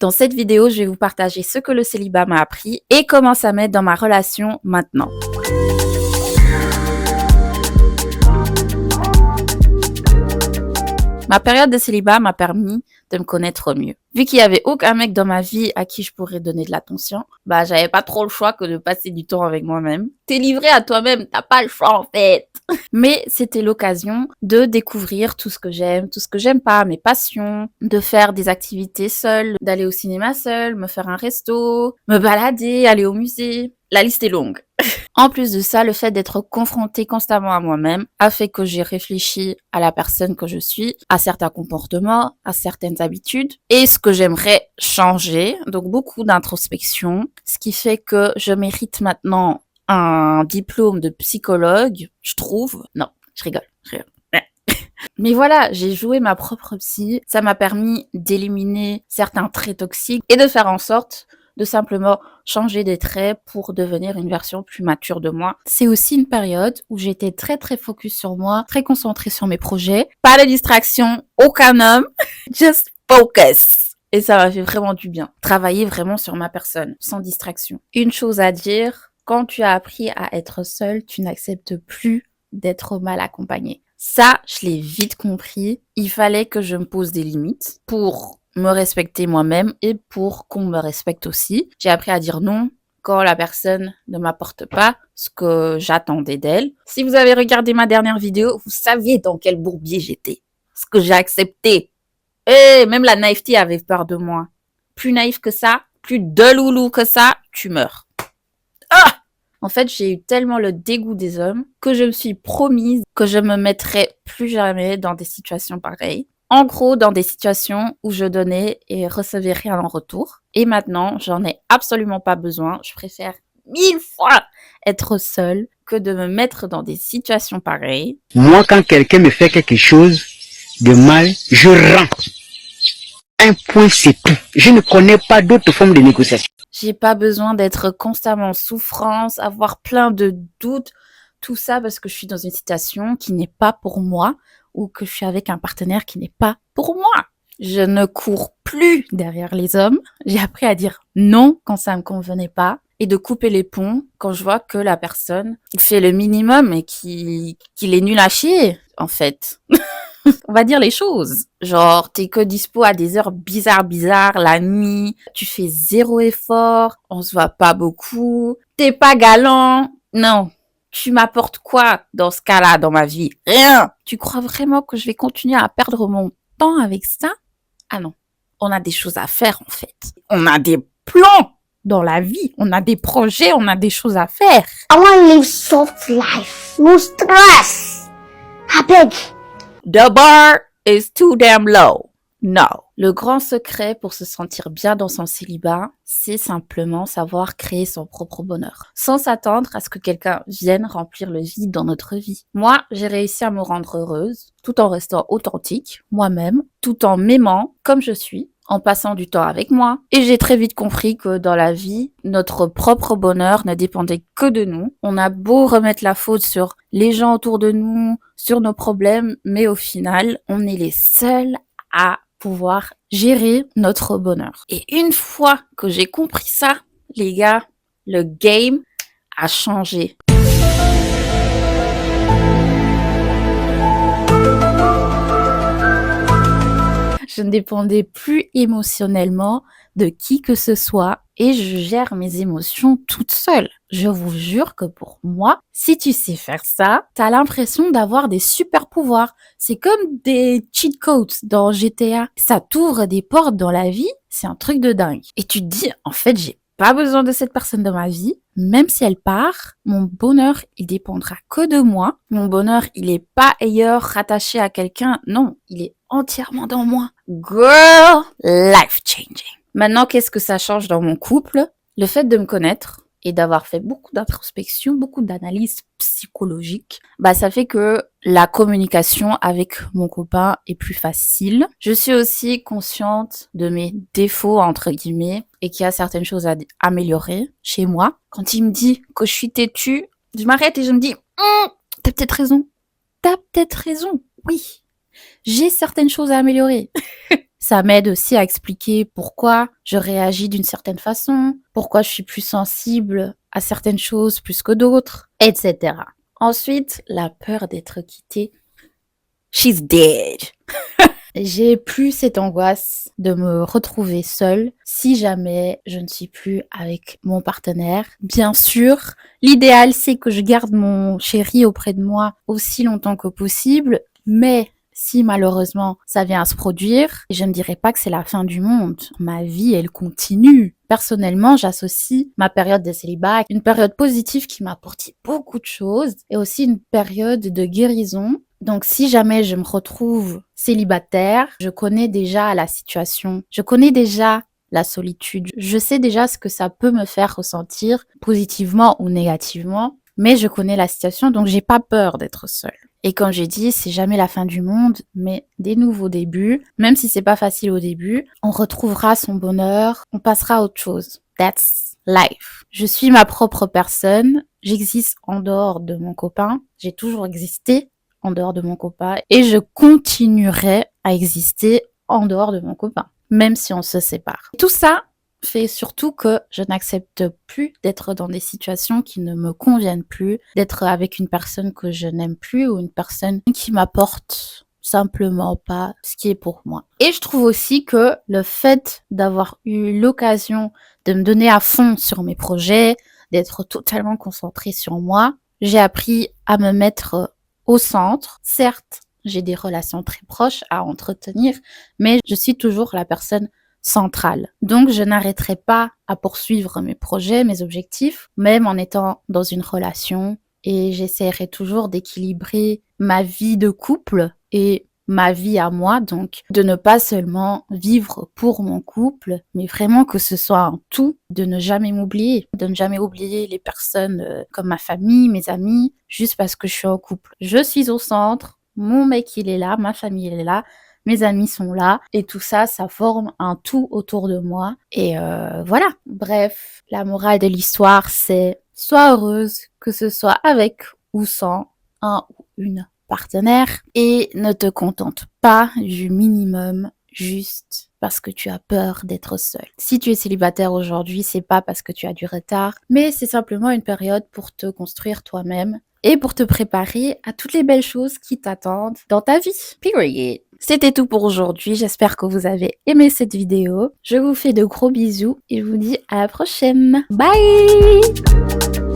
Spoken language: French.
Dans cette vidéo, je vais vous partager ce que le célibat m'a appris et comment ça m'aide dans ma relation maintenant. Ma période de célibat m'a permis de me connaître mieux. Vu qu'il y avait aucun mec dans ma vie à qui je pourrais donner de l'attention, j'avais pas trop le choix que de passer du temps avec moi-même. T'es livré à toi-même, t'as pas le choix en fait. Mais c'était l'occasion de découvrir tout ce que j'aime pas, mes passions, de faire des activités seule, d'aller au cinéma seule, me faire un resto, me balader, aller au musée. La liste est longue. En plus de ça, le fait d'être confrontée constamment à moi-même a fait que j'ai réfléchi à la personne que je suis, à certains comportements, à certaines habitudes et ce que j'aimerais changer. Donc beaucoup d'introspection, ce qui fait que je mérite maintenant un diplôme de psychologue, je trouve. Non, je rigole. Mais voilà, j'ai joué ma propre psy. Ça m'a permis d'éliminer certains traits toxiques et de faire en sorte de simplement changer des traits pour devenir une version plus mature de moi. C'est aussi une période où j'étais très focus sur moi, très concentrée sur mes projets. Pas de distraction, aucun homme, just focus. Et ça m'a fait vraiment du bien. Travailler vraiment sur ma personne, sans distraction. Une chose à dire, quand tu as appris à être seule, tu n'acceptes plus d'être mal accompagnée. Ça, je l'ai vite compris. Il fallait que je me pose des limites pour me respecter moi-même et pour qu'on me respecte aussi. J'ai appris à dire non quand la personne ne m'apporte pas ce que j'attendais d'elle. Si vous avez regardé ma dernière vidéo, vous saviez dans quel bourbier j'étais. Ce que j'ai accepté. Et même la naïveté avait peur de moi. Plus naïf que ça, plus de loulou que ça, tu meurs. Ah! En fait, j'ai eu tellement le dégoût des hommes que je me suis promise que je me mettrais plus jamais dans des situations pareilles. En gros, dans des situations où je donnais et recevais rien en retour. Et maintenant, j'en ai absolument pas besoin. Je préfère 1000 fois être seule que de me mettre dans des situations pareilles. Moi, quand quelqu'un me fait quelque chose de mal, je rends. Un point, c'est tout. Je ne connais pas d'autre forme de négociation. J'ai pas besoin d'être constamment en souffrance, avoir plein de doutes, tout ça parce que je suis dans une situation qui n'est pas pour moi ou que je suis avec un partenaire qui n'est pas pour moi. Je ne cours plus derrière les hommes. J'ai appris à dire non quand ça me convenait pas et de couper les ponts quand je vois que la personne fait le minimum et qu'il est nul à chier, en fait. On va dire les choses. Genre, t'es que dispo à des heures bizarres, la nuit, tu fais zéro effort, on se voit pas beaucoup, t'es pas galant. Non. Tu m'apportes quoi dans ce cas-là dans ma vie? Rien. Tu crois vraiment que je vais continuer à perdre mon temps avec ça? Ah non. On a des choses à faire en fait. On a des plans dans la vie. On a des projets, on a des choses à faire. I want to live soft life. No stress. I beg. The bar is too damn low. No. Le grand secret pour se sentir bien dans son célibat, c'est simplement savoir créer son propre bonheur, sans s'attendre à ce que quelqu'un vienne remplir le vide dans notre vie. Moi, j'ai réussi à me rendre heureuse, tout en restant authentique, moi-même, tout en m'aimant comme je suis, en passant du temps avec moi. Et j'ai très vite compris que dans la vie, notre propre bonheur ne dépendait que de nous. On a beau remettre la faute sur les gens autour de nous, sur nos problèmes, mais au final, on est les seuls à pouvoir gérer notre bonheur. Et une fois que j'ai compris ça, les gars, le game a changé. Je ne dépendais plus émotionnellement de qui que ce soit et je gère mes émotions toute seule. Je vous jure que pour moi, si tu sais faire ça, t'as l'impression d'avoir des super pouvoirs. C'est comme des cheat codes dans GTA. Ça t'ouvre des portes dans la vie, c'est un truc de dingue. Et tu te dis, en fait, j'ai pas besoin de cette personne dans ma vie. Même si elle part, mon bonheur, il dépendra que de moi. Mon bonheur, il est pas ailleurs, rattaché à quelqu'un. Non, il est entièrement dans moi. Girl, life changing. Maintenant, qu'est-ce que ça change dans mon couple? Le fait de me connaître et d'avoir fait beaucoup d'introspection, beaucoup d'analyse psychologique, ça fait que la communication avec mon copain est plus facile. Je suis aussi consciente de mes défauts, entre guillemets, et qu'il y a certaines choses à améliorer chez moi. Quand il me dit que je suis têtue, je m'arrête et je me dis, t'as peut-être raison. T'as peut-être raison. Oui. J'ai certaines choses à améliorer. Ça m'aide aussi à expliquer pourquoi je réagis d'une certaine façon, pourquoi je suis plus sensible à certaines choses plus que d'autres, etc. Ensuite, la peur d'être quittée. She's dead. J'ai plus cette angoisse de me retrouver seule si jamais je ne suis plus avec mon partenaire. Bien sûr, l'idéal c'est que je garde mon chéri auprès de moi aussi longtemps que possible, mais si malheureusement ça vient à se produire, je ne dirais pas que c'est la fin du monde. Ma vie, elle continue. Personnellement, j'associe ma période de célibat à une période positive qui m'a apporté beaucoup de choses et aussi une période de guérison. Donc, si jamais je me retrouve célibataire, je connais déjà la situation, je connais déjà la solitude, je sais déjà ce que ça peut me faire ressentir positivement ou négativement, mais je connais la situation, donc j'ai pas peur d'être seule. Et comme j'ai dit, c'est jamais la fin du monde, mais des nouveaux débuts. Même si c'est pas facile au début, on retrouvera son bonheur, on passera à autre chose. That's life. Je suis ma propre personne, j'existe en dehors de mon copain, j'ai toujours existé en dehors de mon copain et je continuerai à exister en dehors de mon copain, même si on se sépare. Tout ça fait surtout que je n'accepte plus d'être dans des situations qui ne me conviennent plus, d'être avec une personne que je n'aime plus ou une personne qui m'apporte simplement pas ce qui est pour moi. Et je trouve aussi que le fait d'avoir eu l'occasion de me donner à fond sur mes projets, d'être totalement concentrée sur moi, j'ai appris à me mettre au centre. Certes, j'ai des relations très proches à entretenir, mais je suis toujours la personne centrale. Donc, je n'arrêterai pas à poursuivre mes projets, mes objectifs, même en étant dans une relation, et j'essaierai toujours d'équilibrer ma vie de couple et ma vie à moi, donc de ne pas seulement vivre pour mon couple, mais vraiment que ce soit un tout, de ne jamais m'oublier, de ne jamais oublier les personnes comme ma famille, mes amis, juste parce que je suis en couple. Je suis au centre, mon mec il est là, ma famille elle est là, mes amis sont là, et tout ça, ça forme un tout autour de moi, et voilà. Bref, la morale de l'histoire, c'est sois heureuse, que ce soit avec ou sans un ou une partenaire, et ne te contente pas du minimum juste parce que tu as peur d'être seule. Si tu es célibataire aujourd'hui, c'est pas parce que tu as du retard, mais c'est simplement une période pour te construire toi-même et pour te préparer à toutes les belles choses qui t'attendent dans ta vie. Period. C'était tout pour aujourd'hui, j'espère que vous avez aimé cette vidéo. Je vous fais de gros bisous et je vous dis à la prochaine. Bye!